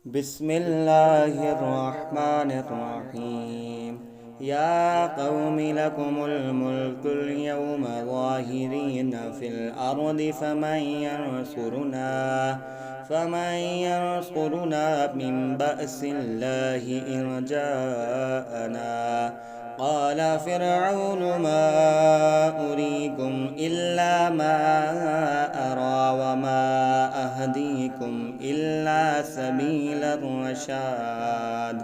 بسم الله الرحمن الرحيم. يا قوم لكم الملك اليوم ظاهرين في الأرض فمن ينصرنا من بأس الله إن جاءنا. قال فرعون ما أريكم إلا ما أرى وما أهديكم إلا سبيل الرشاد.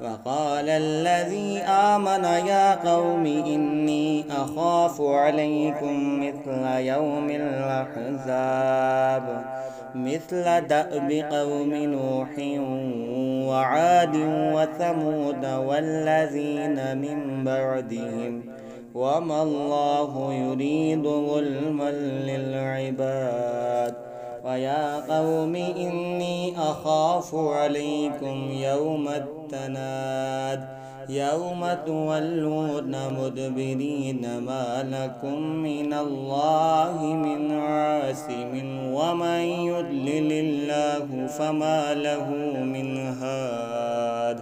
وقال الذي آمن يا قوم إني أخاف عليكم مثل يوم الأحزاب مثل دأب قوم نوح وعاد وثمود والذين من بعدهم وما الله يريد ظلما للعباد. ويا قوم إني أخاف عليكم يوم التناد يوم تولون مدبرين ما لكم من الله من عاصم ومن يضلل الله فما له من هاد.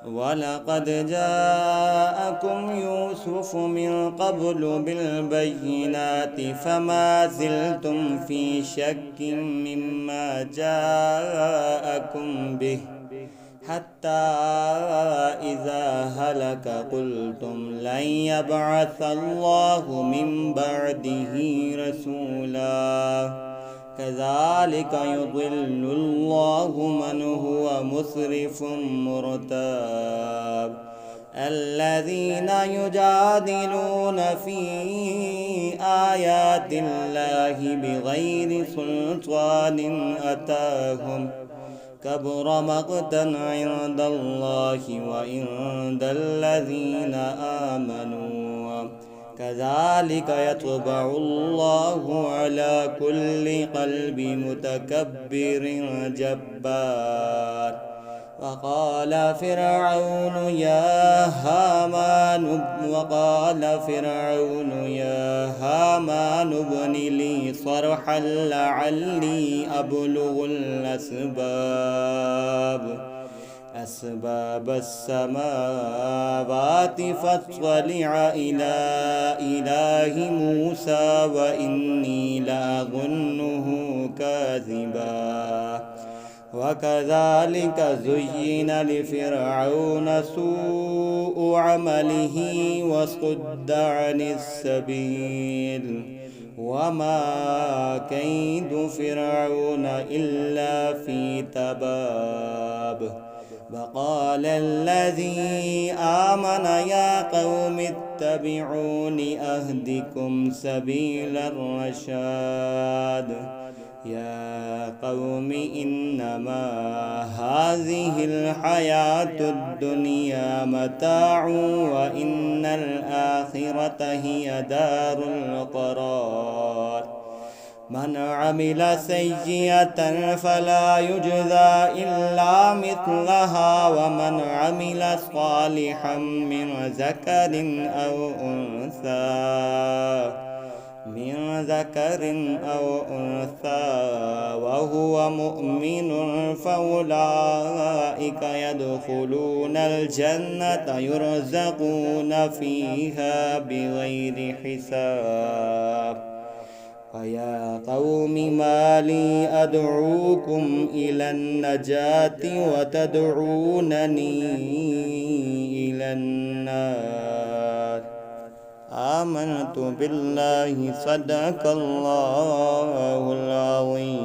ولقد جاءكم يوسف من قبل بالبينات فما زلتم في شك مما جاءكم به حتى إذا هلك قلتم لن يبعث الله من بعده رسولا. كذلك يضل الله من هو مسرف مرتاب. الذين يجادلون في آيات الله بغير سلطان أتاهم كبر مقتا عند الله وعند الذين آمنوا. كذلك يطبع الله على كل قلب متكبر جبار. وقال فرعون يا هامان ابن لي صرحا لعلي أبلغ أسباب السماوات فاطلع إلى إله موسى وإني لأظنه كاذبا. وكذلك زين لفرعون سوء عمله وصد عن السبيل وما كيد فرعون إلا في تباب. وقال الذي آمن يا قوم اتبعون أهدكم سبيل الرشاد. يا قوم إنما هذه الحياة الدنيا متاع وإن الآخرة هي دار القرار. من عمل سيئة فلا يجزى إلا مثلها ومن عمل صالحا من ذكر أو أنثى وهو مؤمن فأولئك يدخلون الجنة يرزقون فيها بغير حساب. فيا قوم ما لي أدعوكم إلى النجاة وتدعونني إلى النار. آمنت بالله صدق الله العظيم.